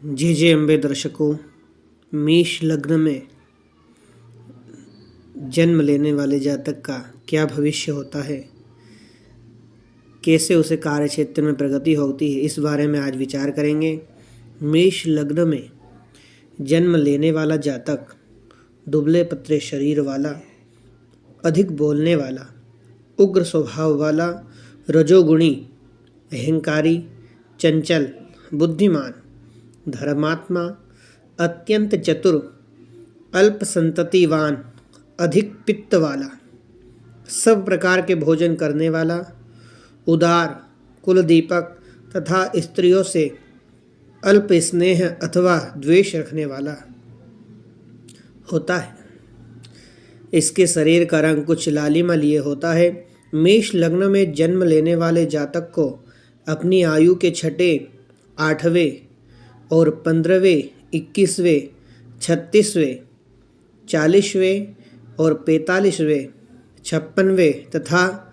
जे अम्बे दर्शकों, मेष लग्न में जन्म लेने वाले जातक का क्या भविष्य होता है, कैसे उसे कार्य क्षेत्र में प्रगति होती है, इस बारे में आज विचार करेंगे। मेष लग्न में जन्म लेने वाला जातक दुबले पतले शरीर वाला, अधिक बोलने वाला, उग्र स्वभाव वाला, रजोगुणी, अहंकारी, चंचल, बुद्धिमान, धर्मात्मा, अत्यंत चतुर, अल्प संततिवान, अधिक पित्त वाला, सब प्रकार के भोजन करने वाला, उदार, कुलदीपक तथा स्त्रियों से अल्प स्नेह अथवा द्वेष रखने वाला होता है। इसके शरीर का रंग कुछ लालिमा लिए होता है। मेष लग्न में जन्म लेने वाले जातक को अपनी आयु के छठे, 8वें और 15वें, 21वें, 36वें, 40वें और 45वें, 56वें तथा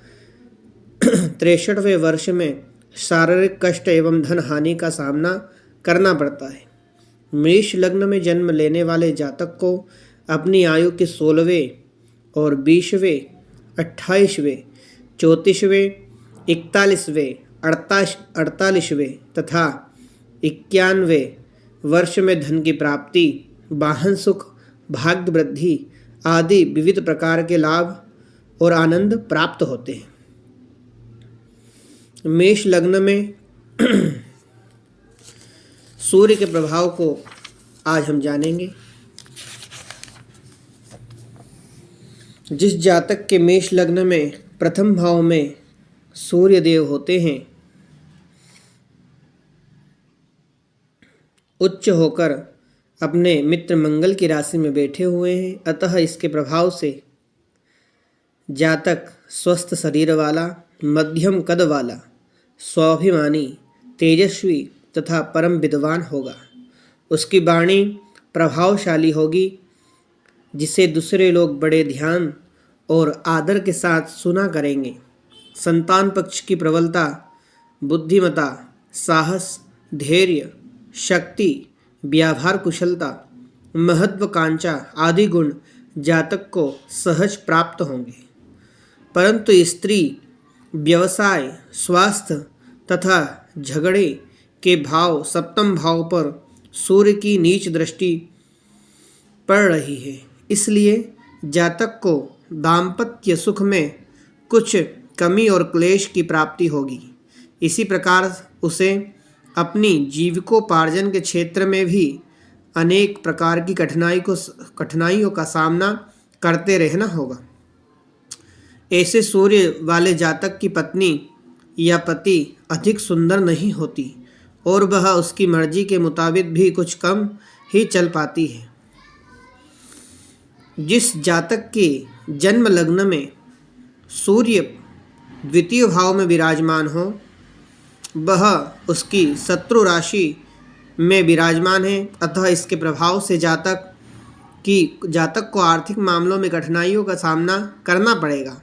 63वें वर्ष में शारीरिक कष्ट एवं धन हानि का सामना करना पड़ता है। मेष लग्न में जन्म लेने वाले जातक को अपनी आयु के 16वें और 20वें, 28वें, 34वें, 41वें, 48वें तथा 91वें वर्ष में धन की प्राप्ति, वाहन सुख, भाग्य वृद्धि आदि विविध प्रकार के लाभ और आनंद प्राप्त होते हैं। मेष लग्न में सूर्य के प्रभाव को आज हम जानेंगे। जिस जातक के मेष लग्न में प्रथम भाव में सूर्य देव होते हैं, उच्च होकर अपने मित्र मंगल की राशि में बैठे हुए हैं, अतः इसके प्रभाव से जातक स्वस्थ शरीर वाला, मध्यम कद वाला, स्वाभिमानी, तेजस्वी तथा परम विद्वान होगा। उसकी वाणी प्रभावशाली होगी, जिसे दूसरे लोग बड़े ध्यान और आदर के साथ सुना करेंगे। संतान पक्ष की प्रबलता, बुद्धिमता, साहस, धैर्य, शक्ति, व्यावहार कुशलता, महत्वाकांक्षा आदि गुण जातक को सहज प्राप्त होंगे। परंतु स्त्री, व्यवसाय, स्वास्थ्य तथा झगड़े के भाव सप्तम भाव पर सूर्य की नीच दृष्टि पड़ रही है, इसलिए जातक को दाम्पत्य सुख में कुछ कमी और क्लेश की प्राप्ति होगी। इसी प्रकार उसे अपनी जीविकोपार्जन के क्षेत्र में भी अनेक प्रकार की कठिनाइयों का सामना करते रहना होगा। ऐसे सूर्य वाले जातक की पत्नी या पति अधिक सुंदर नहीं होती और वह उसकी मर्जी के मुताबिक भी कुछ कम ही चल पाती है। जिस जातक के जन्म लग्न में सूर्य द्वितीय भाव में विराजमान हो, वह उसकी शत्रु राशि में विराजमान है, अतः इसके प्रभाव से जातक को आर्थिक मामलों में कठिनाइयों का सामना करना पड़ेगा।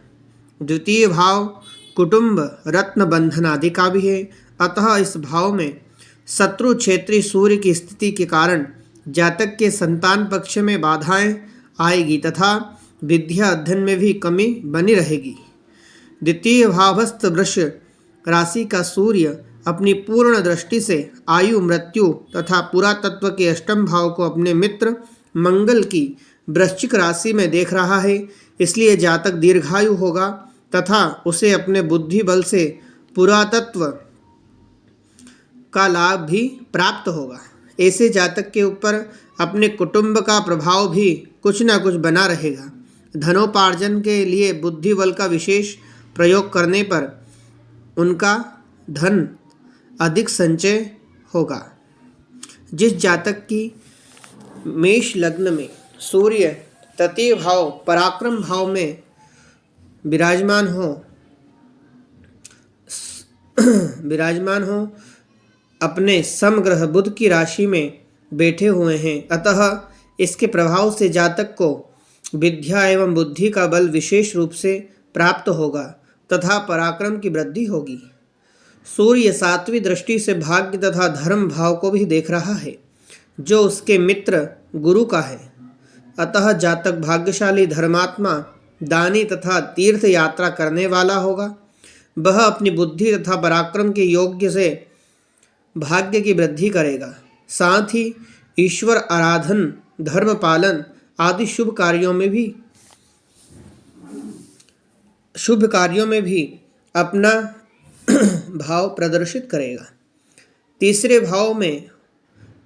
द्वितीय भाव कुटुंब, रत्न बंधन आदि का भी है, अतः इस भाव में शत्रु क्षेत्रीय सूर्य की स्थिति के कारण जातक के संतान पक्ष में बाधाएं आएगी तथा विद्या अध्ययन में भी कमी बनी रहेगी। द्वितीय भावस्थ वृष राशि का सूर्य अपनी पूर्ण दृष्टि से आयु, मृत्यु तथा पुरातत्व के अष्टम भाव को अपने मित्र मंगल की वृश्चिक राशि में देख रहा है, इसलिए जातक दीर्घायु होगा तथा उसे अपने बुद्धि बल से पुरातत्व का लाभ भी प्राप्त होगा। ऐसे जातक के ऊपर अपने कुटुंब का प्रभाव भी कुछ न कुछ बना रहेगा। धनोपार्जन के लिए बुद्धि बल का विशेष प्रयोग करने पर उनका धन अधिक संचय होगा। जिस जातक की मेष लग्न में सूर्य तृतीय भाव पराक्रम भाव में विराजमान हो अपने समग्रह बुध की राशि में बैठे हुए हैं, अतः इसके प्रभाव से जातक को विद्या एवं बुद्धि का बल विशेष रूप से प्राप्त होगा तथा पराक्रम की वृद्धि होगी। सूर्य सात्विक दृष्टि से भाग्य तथा धर्म भाव को भी देख रहा है, जो उसके मित्र गुरु का है। अतः जातक भाग्यशाली, धर्मात्मा, दानी तथा तीर्थ यात्रा करने वाला होगा। वह अपनी बुद्धि तथा पराक्रम के योग्य से भाग्य की वृद्धि करेगा। साथ ही ईश्वर आराधन, धर्म पालन आदि शुभ कार्यों में भी अपना भाव प्रदर्शित करेगा।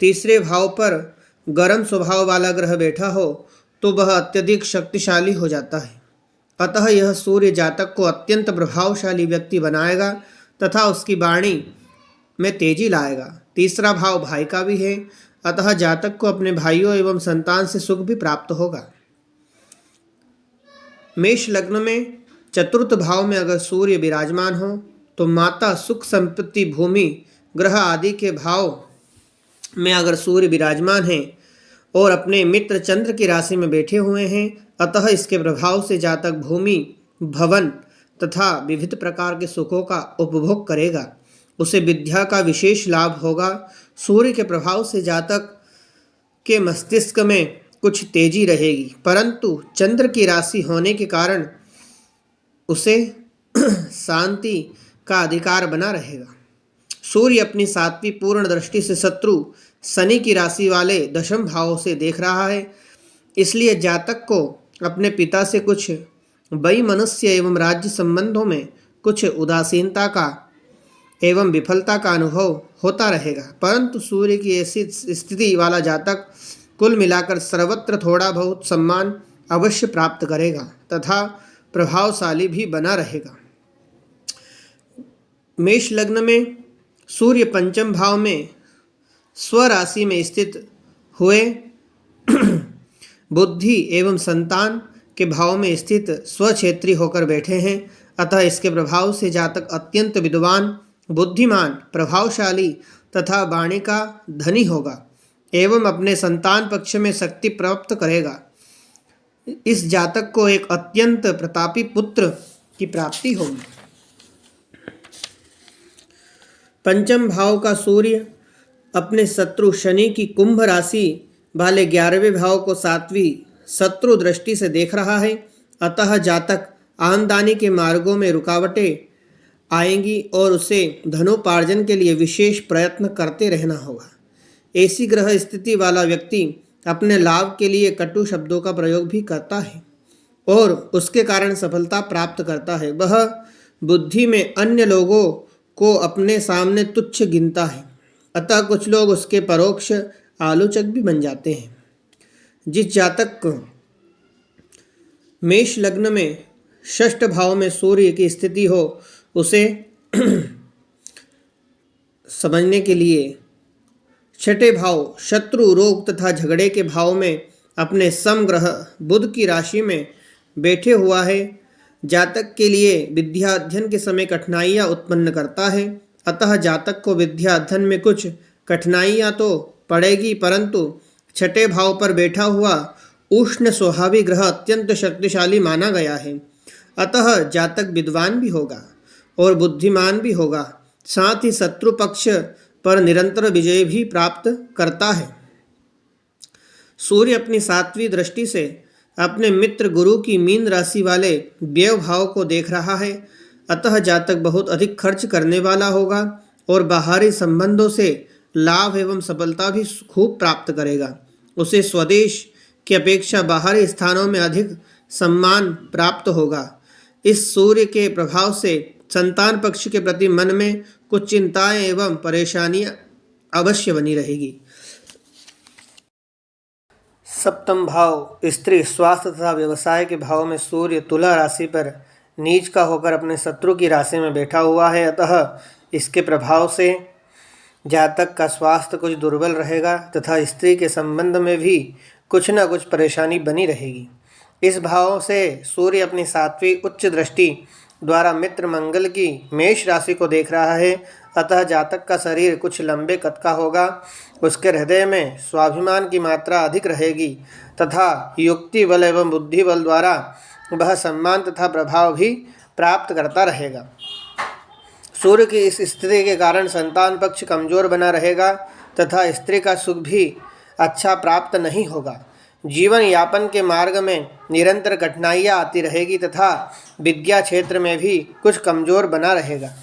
तीसरे भाव पर गर्म स्वभाव वाला ग्रह बैठा हो तो वह अत्यधिक शक्तिशाली हो जाता है। अतः यह सूर्य जातक को अत्यंत प्रभावशाली व्यक्ति बनाएगा तथा उसकी वाणी में तेजी लाएगा। तीसरा भाव भाई का भी है, अतः जातक को अपने भाइयों एवं संतान से सुख भी प्राप्त होगा। मेष लग्न में चतुर्थ भाव में अगर सूर्य विराजमान हो तो माता, सुख, संपत्ति, भूमि, ग्रह आदि के भाव में अगर सूर्य विराजमान है और अपने मित्र चंद्र की राशि में बैठे हुए हैं, अतः इसके प्रभाव से जातक भूमि, भवन तथा विविध प्रकार के सुखों का उपभोग करेगा। उसे विद्या का विशेष लाभ होगा। सूर्य के प्रभाव से जातक के मस्तिष्क में कुछ तेजी रहेगी, परंतु चंद्र की राशि होने के कारण उसे शांति का अधिकार बना रहेगा। सूर्य अपनी 7वीं पूर्ण दृष्टि से शत्रु शनि की राशि वाले दशम भाव से देख रहा है। इसलिए जातक को अपने पिता से कुछ वैमनस्य एवं राज्य संबंधों में कुछ उदासीनता का एवं विफलता का अनुभव होता रहेगा, परंतु सूर्य की ऐसी स्थिति वाला जातक कुल मिलाकर सर्वत्र थोड़ा बहुत सम्मान अवश्य प्राप्त करेगा तथा प्रभावशाली भी बना रहेगा। मेष लग्न में सूर्य पंचम भाव में स्वराशि में स्थित हुए बुद्धि एवं संतान के भाव में स्थित स्वक्षेत्री होकर बैठे हैं। अतः इसके प्रभाव से जातक अत्यंत विद्वान, बुद्धिमान, प्रभावशाली तथा वाणी का धनी होगा एवं अपने संतान पक्ष में शक्ति प्राप्त करेगा। इस जातक को एक अत्यंत प्रतापी पुत्र की प्राप्ति होगी। पंचम भाव का सूर्य अपने शत्रु शनि की कुंभ राशि वाले 11वें भाव को 7वीं शत्रु दृष्टि से देख रहा है। अतः जातक आमदनी के मार्गों में रुकावटें आएंगी और उसे धनोपार्जन के लिए विशेष प्रयत्न करते रहना होगा। ऐसी ग्रह स्थिति वाला व्यक्ति अपने लाभ के लिए कटु शब्दों का प्रयोग भी करता है और उसके कारण सफलता प्राप्त करता है। वह बुद्धि में अन्य लोगों को अपने सामने तुच्छ गिनता है, अतः कुछ लोग उसके परोक्ष आलोचक भी बन जाते हैं। जिस जातक को मेष लग्न में षष्ठ भाव में सूर्य की स्थिति हो उसे समझने के लिए छठे भाव शत्रु, रोग तथा झगड़े के भाव में अपने समग्रह बुध की राशि में बैठे हुआ है। जातक के लिए विद्या अध्ययन के समय कठिनाइयाँ उत्पन्न करता है। अतः जातक को विद्या अध्ययन में कुछ कठिनाइयाँ तो पड़ेगी, परंतु छठे भाव पर बैठा हुआ उष्ण स्वभावी ग्रह अत्यंत शक्तिशाली माना गया है। अतः जातक विद्वान भी होगा और बुद्धिमान भी होगा, साथ ही शत्रु पक्ष पर निरंतर विजय भी प्राप्त करता है। सूर्य अपनी 7वीं दृष्टि से अपने मित्र गुरु की मीन राशि वाले व्यय भाव को देख रहा है। अतः जातक बहुत अधिक खर्च करने वाला होगा और बाहरी संबंधों से लाभ एवं सफलता भी खूब प्राप्त करेगा। उसे स्वदेश की अपेक्षा बाहरी स्थानों में अधिक सम्मान प्राप्त होगा। इस सूर्य के प्रभाव से संतान पक्ष के प्रति मन में कुछ चिंताएं एवं परेशानियां अवश्य बनी रहेगी। सप्तम भाव स्त्री, स्वास्थ्य तथा व्यवसाय के भाव में सूर्य तुला राशि पर नीच का होकर अपने शत्रु की राशि में बैठा हुआ है। अतः इसके प्रभाव से जातक का स्वास्थ्य कुछ दुर्बल रहेगा तथा स्त्री के संबंध में भी कुछ न कुछ परेशानी बनी रहेगी। इस भाव से सूर्य अपनी 7वीं उच्च दृष्टि द्वारा मित्र मंगल की मेष राशि को देख रहा है। अतः जातक का शरीर कुछ लंबे कद का होगा, उसके हृदय में स्वाभिमान की मात्रा अधिक रहेगी तथा युक्ति बल एवं बुद्धि बल द्वारा वह सम्मान तथा प्रभाव भी प्राप्त करता रहेगा। सूर्य की इस स्थिति के कारण संतान पक्ष कमजोर बना रहेगा तथा स्त्री का सुख भी अच्छा प्राप्त नहीं होगा। जीवन यापन के मार्ग में निरंतर कठिनाइयाँ आती रहेगी तथा विद्या क्षेत्र में भी कुछ कमजोर बना रहेगा।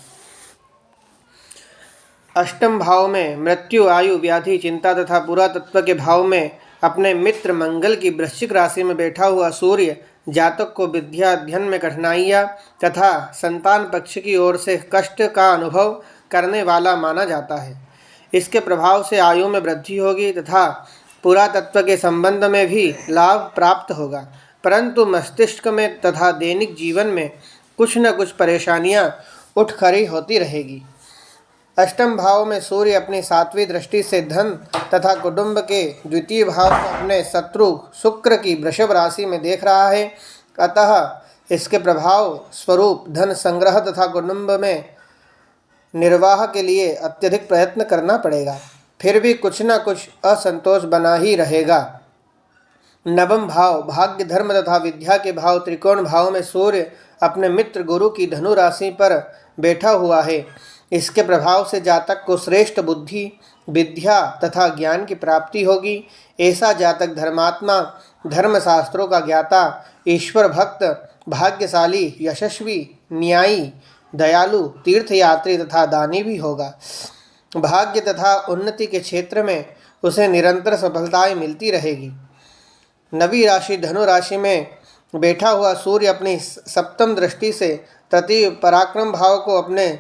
अष्टम भाव में मृत्यु, आयु, व्याधि, चिंता तथा पुरातत्व के भाव में अपने मित्र मंगल की वृश्चिक राशि में बैठा हुआ सूर्य जातक को विद्या अध्ययन में कठिनाइयाँ तथा संतान पक्ष की ओर से कष्ट का अनुभव करने वाला माना जाता है। इसके प्रभाव से आयु में वृद्धि होगी तथा पुरातत्व के संबंध में भी लाभ प्राप्त होगा, परंतु मस्तिष्क में तथा दैनिक जीवन में कुछ न कुछ परेशानियां उठ खड़ी होती रहेगी। अष्टम भाव में सूर्य अपनी 7वीं दृष्टि से धन तथा कुटुंब के द्वितीय भाव को अपने शत्रु शुक्र की वृषभ राशि में देख रहा है, अतः इसके प्रभाव स्वरूप धन संग्रह तथा कुटुंब में निर्वाह के लिए अत्यधिक प्रयत्न करना पड़ेगा। फिर भी कुछ न कुछ असंतोष बना ही रहेगा। नवम भाव भाग्य, धर्म तथा विद्या के भाव त्रिकोण भाव में सूर्य अपने मित्र गुरु की धनु राशि पर बैठा हुआ है। इसके प्रभाव से जातक को श्रेष्ठ बुद्धि, विद्या तथा ज्ञान की प्राप्ति होगी। ऐसा जातक धर्मात्मा, धर्मशास्त्रों का ज्ञाता, ईश्वर भक्त, भाग्यशाली, यशस्वी, न्यायी, दयालु, तीर्थयात्री तथा दानी भी होगा। भाग्य तथा उन्नति के क्षेत्र में उसे निरंतर सफलताएं मिलती रहेगी। नवी राशि धनु राशि में बैठा हुआ सूर्य अपनी सप्तम दृष्टि से तृतीय पराक्रम भाव को अपने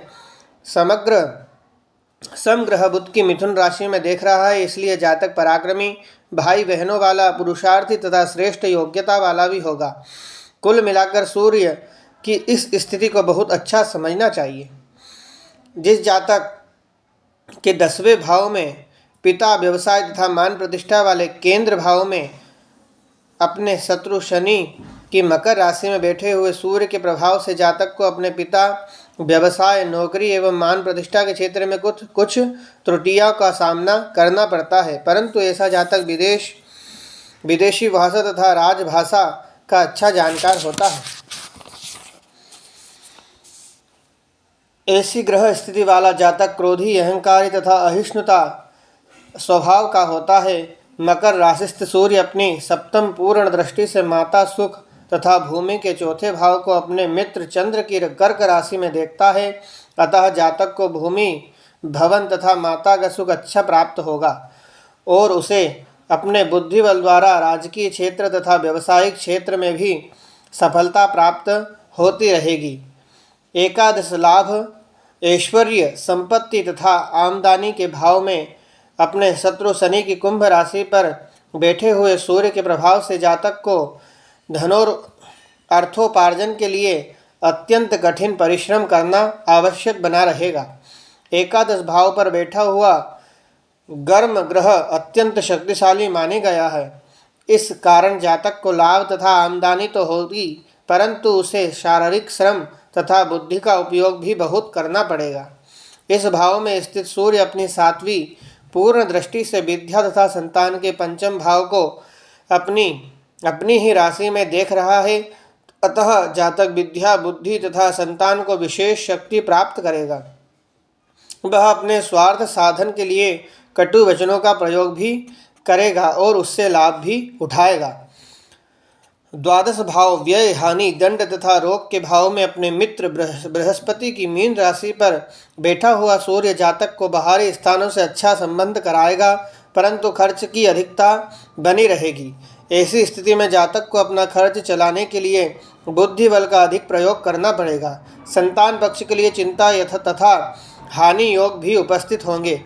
समग्रह बुध की मिथुन राशि में देख रहा है। इसलिए जातक पराक्रमी, भाई बहनों वाला, पुरुषार्थी तथा श्रेष्ठ योग्यता वाला भी होगा। कुल मिलाकर सूर्य की इस स्थिति को बहुत अच्छा समझना चाहिए। जिस जातक के 10वें भाव में पिता, व्यवसाय तथा मान प्रतिष्ठा वाले केंद्र भाव में अपने शत्रु शनि की मकर राशि में बैठे हुए सूर्य के प्रभाव से जातक को अपने पिता, व्यवसाय, नौकरी एवं मान प्रतिष्ठा के क्षेत्र में कुछ त्रुटियों का सामना करना पड़ता है, परंतु ऐसा जातक विदेशी भाषा तथा राजभाषा का अच्छा जानकार होता है। ऐसी ग्रह स्थिति वाला जातक क्रोधी, अहंकारी तथा अहिष्णुता स्वभाव का होता है। मकर राशिस्थ सूर्य अपनी सप्तम पूर्ण दृष्टि से माता सुख तथा भूमि के चौथे भाव को अपने मित्र चंद्र की कर्क राशि में देखता है, अतः जातक को भूमि, भवन तथा माता का सुख अच्छा प्राप्त होगा और उसे अपने बुद्धि बल द्वारा राजकीय क्षेत्र तथा व्यावसायिक क्षेत्र में भी सफलता प्राप्त होती रहेगी। एकादश लाभ, ऐश्वर्य, संपत्ति तथा आमदनी के भाव में अपने शत्रु शनि की कुंभ राशि पर बैठे हुए सूर्य के प्रभाव से जातक को धनोर अर्थोपार्जन के लिए अत्यंत कठिन परिश्रम करना आवश्यक बना रहेगा। एकादश भाव पर बैठा हुआ गर्म ग्रह अत्यंत शक्तिशाली माने गया है। इस कारण जातक को लाभ तथा आमदनी तो होगी, परंतु उसे शारीरिक श्रम तथा बुद्धि का उपयोग भी बहुत करना पड़ेगा। इस भाव में स्थित सूर्य अपनी 7वीं पूर्ण दृष्टि से विद्या तथा संतान के पंचम भाव को अपनी ही राशि में देख रहा है, अतः जातक विद्या, बुद्धि तथा संतान को विशेष शक्ति प्राप्त करेगा। वह अपने स्वार्थ साधन के लिए कटु वचनों का प्रयोग भी करेगा और उससे लाभ भी उठाएगा। द्वादश भाव व्यय, हानि, दंड तथा रोग के भाव में अपने मित्र बृहस्पति की मीन राशि पर बैठा हुआ सूर्य जातक को बाहरी स्थानों से अच्छा संबंध कराएगा, परंतु खर्च की अधिकता बनी रहेगी। ऐसी स्थिति में जातक को अपना खर्च चलाने के लिए बुद्धि बल का अधिक प्रयोग करना पड़ेगा। संतान पक्ष के लिए चिंता तथा हानि योग भी उपस्थित होंगे।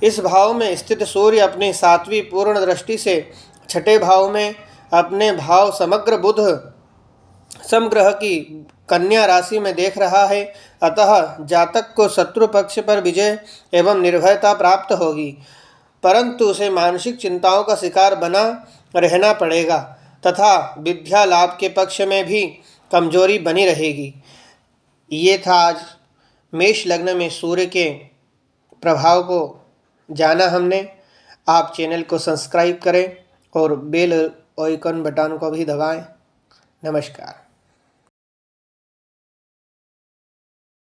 इस भाव में स्थित सूर्य अपनी 7वीं पूर्ण दृष्टि से छठे भाव में अपने भाव समग्र बुध समग्रह की कन्या राशि में देख रहा है, अतः जातक को शत्रु पक्ष पर विजय एवं निर्भयता प्राप्त होगी, परंतु उसे मानसिक चिंताओं का शिकार बना रहना पड़ेगा तथा विद्या लाभ के पक्ष में भी कमजोरी बनी रहेगी। ये था आज मेष लग्न में सूर्य के प्रभाव को जाना हमने। आप चैनल को सब्सक्राइब करें और बेल आइकन बटन को भी दबाएं। नमस्कार।